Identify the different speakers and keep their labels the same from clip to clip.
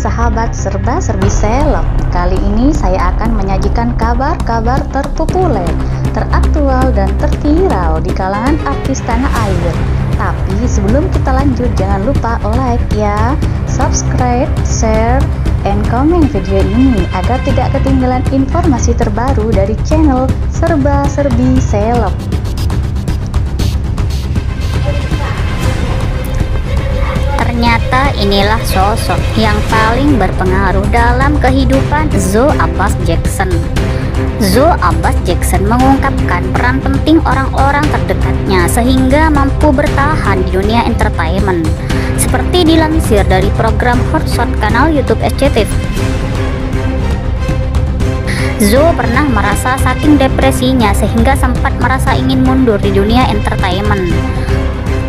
Speaker 1: sahabat serba-serbi seleb. Kali ini saya akan menyajikan kabar-kabar terpopuler, teraktual dan terviral di kalangan artis tanah air. Tapi sebelum kita lanjut, jangan lupa like ya, subscribe, share, and komen video ini agar tidak ketinggalan informasi terbaru dari channel serba-serbi seleb.
Speaker 2: Ternyata inilah sosok yang paling berpengaruh dalam kehidupan Zoe Abbas Jackson. Zoe Abbas Jackson mengungkapkan peran penting orang-orang terdekatnya sehingga mampu bertahan di dunia entertainment. Seperti dilansir dari program Hot Shot kanal YouTube SCTV. Zoe pernah merasa saking depresinya sehingga sempat merasa ingin mundur di dunia entertainment.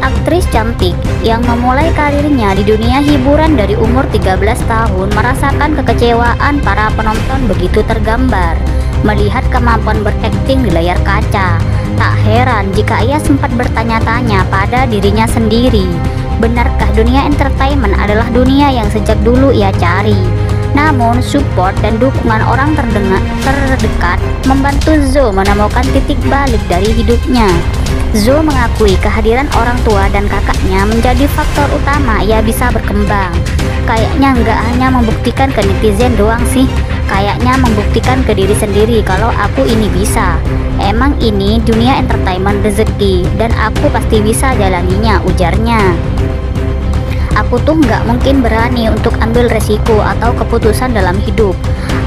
Speaker 2: Aktris cantik yang memulai karirnya di dunia hiburan dari umur 13 tahun merasakan kekecewaan para penonton begitu tergambar melihat kemampuan berakting di layar kaca. Tak heran jika ia sempat bertanya-tanya pada dirinya sendiri, benarkah dunia entertainment adalah dunia yang sejak dulu ia cari? Namun support dan dukungan orang terdekat membantu Zoe menemukan titik balik dari hidupnya. Zoe mengakui kehadiran orang tua dan kakaknya menjadi faktor utama ia bisa berkembang. Kayaknya nggak hanya membuktikan ke netizen doang sih, kayaknya membuktikan ke diri sendiri kalau aku ini bisa. Emang ini dunia entertainment rezeki dan aku pasti bisa jalaninya, ujarnya. Aku tuh nggak mungkin berani untuk ambil resiko atau keputusan dalam hidup.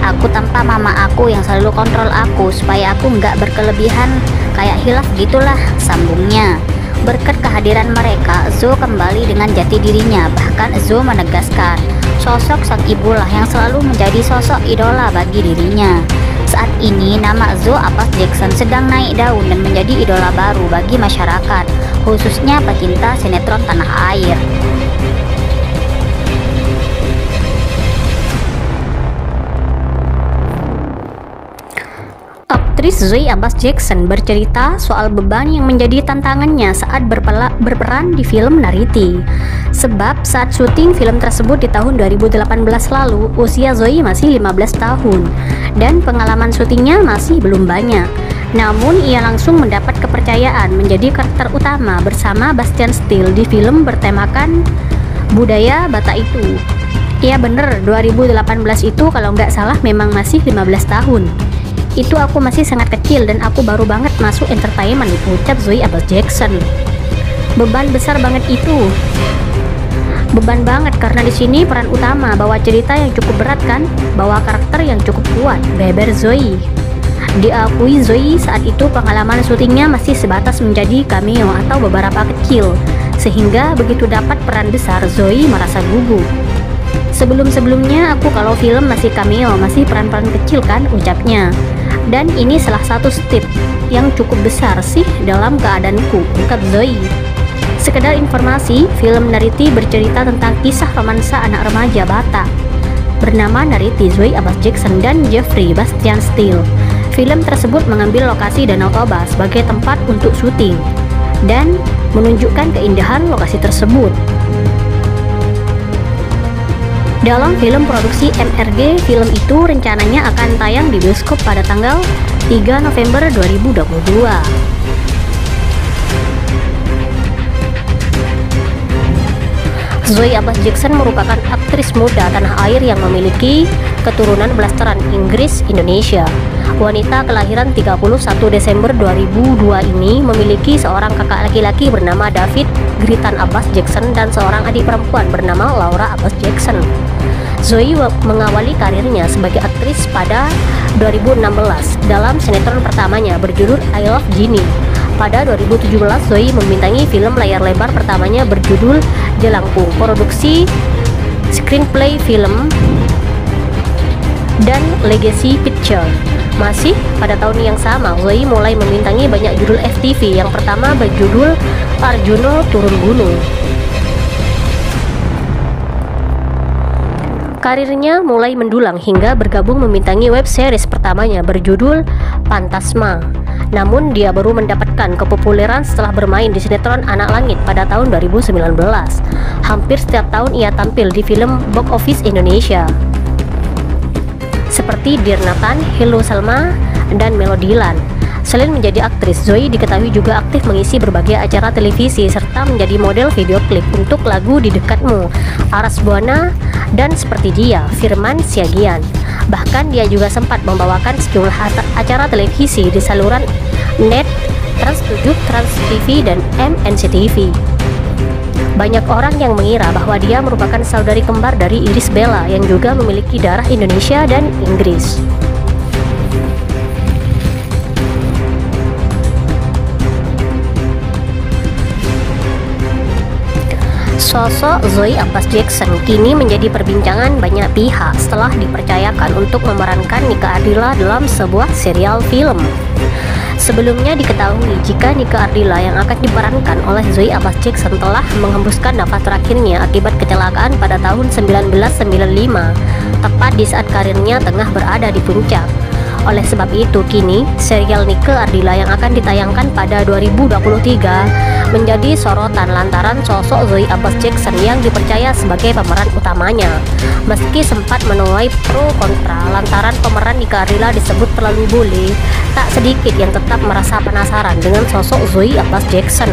Speaker 2: Aku tanpa mama aku yang selalu kontrol aku supaya aku nggak berkelebihan kayak hilaf gitulah, sambungnya. Berkat kehadiran mereka, Zoe kembali dengan jati dirinya. Bahkan Zoe menegaskan sosok sang ibulah yang selalu menjadi sosok idola bagi dirinya. Saat ini nama Zoe Abbas Jackson sedang naik daun dan menjadi idola baru bagi masyarakat, khususnya pecinta sinetron tanah air. Aktris Zoe Abbas Jackson bercerita soal beban yang menjadi tantangannya saat berperan di film Nariti. Sebab saat syuting film tersebut di tahun 2018 lalu, usia Zoe masih 15 tahun dan pengalaman syutingnya masih belum banyak. Namun ia langsung mendapat kepercayaan menjadi karakter utama bersama Bastian Steele di film bertemakan budaya Batak itu. Iya bener, 2018 itu kalau nggak salah memang masih 15 tahun. Itu aku masih sangat kecil dan aku baru banget masuk entertainment, ucap Zoe Abbas Jackson. Beban besar banget itu. Beban banget karena di sini peran utama bawa cerita yang cukup berat kan, bawa karakter yang cukup kuat, beber Zoe. Diakui Zoe saat itu pengalaman syutingnya masih sebatas menjadi cameo atau beberapa kecil, sehingga begitu dapat peran besar Zoe merasa gugup. Sebelum-sebelumnya aku kalau film masih cameo, masih peran-peran kecil kan, ucapnya. Dan ini salah satu step yang cukup besar sih dalam keadaanku, ungkap Zoe. Sekedar informasi, film Nariti bercerita tentang kisah romansa anak remaja Batak bernama Nariti, Zoe Abbas Jackson dan Jeffrey Bastian Steele. Film tersebut mengambil lokasi Danau Toba sebagai tempat untuk syuting dan menunjukkan keindahan lokasi tersebut. Dalam film produksi MRG, film itu rencananya akan tayang di bioskop pada tanggal 3 November 2022. Zoe Abbas Jackson merupakan aktris muda tanah air yang memiliki keturunan blasteran Inggris Indonesia. Wanita kelahiran 31 Desember 2002 ini memiliki seorang kakak laki-laki bernama David Gritan Abbas Jackson dan seorang adik perempuan bernama Laura Abbas Jackson. Zoe mengawali karirnya sebagai aktris pada 2016 dalam sinetron pertamanya berjudul I Love Ginny. Pada 2017 Zoe membintangi film layar lebar pertamanya berjudul Jelangkung, produksi screenplay film dan Legacy Picture. Masih pada tahun yang sama, Zoe mulai membintangi banyak judul FTV. Yang pertama berjudul Arjuno Turun Gunung. Karirnya mulai mendulang hingga bergabung membintangi web series pertamanya berjudul Pantasma.
Speaker 3: Namun dia baru mendapatkan kepopuleran setelah bermain di sinetron Anak Langit pada tahun 2019. Hampir setiap tahun ia tampil di film box office Indonesia seperti Dear Nathan, Hello Salma, dan Melodiland. Selain menjadi aktris, Zoe diketahui juga aktif mengisi berbagai acara televisi serta menjadi model video klip untuk lagu Di Dekatmu, Aras Buana, dan Seperti Dia, Firman Siagian. Bahkan dia juga sempat membawakan sejumlah acara televisi di saluran NET, Trans 7, Trans TV, dan MNCTV. Banyak orang yang mengira bahwa dia merupakan saudari kembar dari Irish Bella yang juga memiliki darah Indonesia dan Inggris. Sosok Zoe Abbas Jackson kini menjadi perbincangan banyak pihak setelah dipercayakan untuk memerankan Nika Ardila dalam sebuah serial film. Sebelumnya diketahui jika Nika Ardila yang akan diperankan oleh Zoe Abbas Jackson telah menghembuskan nafas terakhirnya akibat kecelakaan pada tahun 1995, tepat di saat karirnya tengah berada di puncak. Oleh sebab itu, kini serial Nika Ardila yang akan ditayangkan pada 2023 menjadi sorotan lantaran sosok Zoe Abbas Jackson yang dipercaya sebagai pemeran utamanya. Meski sempat menuai pro kontra lantaran pemeran Nika Ardila disebut terlalu bule, tak sedikit yang tetap merasa penasaran dengan sosok Zoe Abbas Jackson.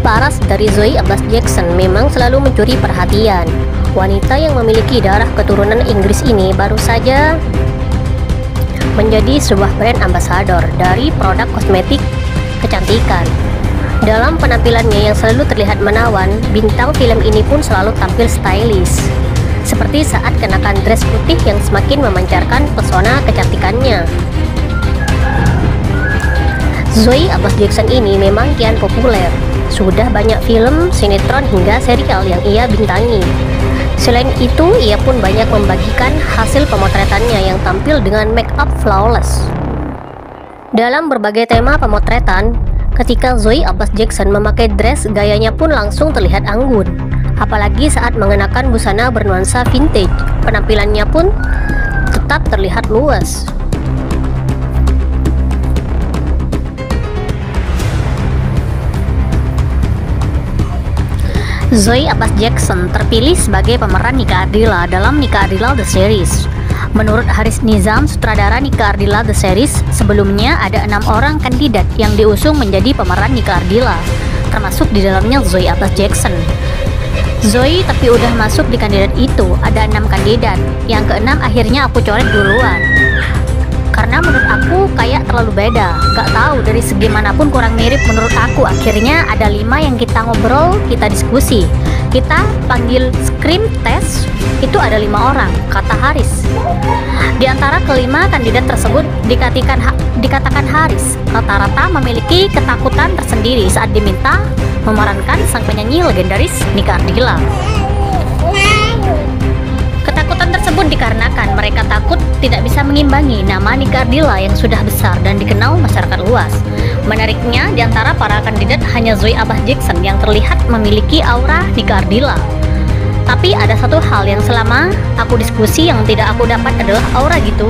Speaker 3: Paras dari Zoe Abbas Jackson memang selalu mencuri perhatian. Wanita yang memiliki darah keturunan Inggris ini baru saja menjadi sebuah brand ambassador dari produk kosmetik kecantikan. Dalam penampilannya yang selalu terlihat menawan, bintang film ini pun selalu tampil stylish, seperti saat kenakan dress putih yang semakin memancarkan pesona kecantikannya. Zoe Abbas Jackson ini memang kian populer. Sudah banyak film, sinetron, hingga serial yang ia bintangi. Selain itu, ia pun banyak membagikan hasil pemotretannya yang tampil dengan make up flawless. Dalam berbagai tema pemotretan, ketika Zoe Abbas Jackson memakai dress, gayanya pun langsung terlihat anggun. Apalagi saat mengenakan busana bernuansa vintage, penampilannya pun tetap terlihat luas. Zoe Abbas Jackson terpilih sebagai pemeran Nika Ardila dalam Nika Ardila The Series. Menurut Haris Nizam, sutradara Nika Ardila The Series, sebelumnya ada 6 orang kandidat yang diusung menjadi pemeran Nika Ardila, termasuk di dalamnya Zoe Abbas Jackson. Zoe tapi udah masuk di kandidat itu, ada 6 kandidat. Yang ke-6 akhirnya aku coret duluan. Karena menurut aku kayak terlalu beda, gak tahu dari segi manapun kurang mirip menurut aku. Akhirnya ada 5 yang kita ngobrol, kita diskusi, kita panggil screen test, itu ada 5 orang, kata Haris. Di antara kelima kandidat tersebut dikatakan Haris rata-rata memiliki ketakutan tersendiri saat diminta memerankan sang penyanyi legendaris Nika Ardila. Ketakutan tersebut dikarenakan mereka takut tidak bisa mengimbangi nama Nika Ardila yang sudah besar dan dikenal masyarakat luas. Menariknya, di antara para kandidat hanya Zoe Abbas Jackson yang terlihat memiliki aura Nika Ardila. Tapi ada satu hal yang selama aku diskusi yang tidak aku dapat adalah aura gitu.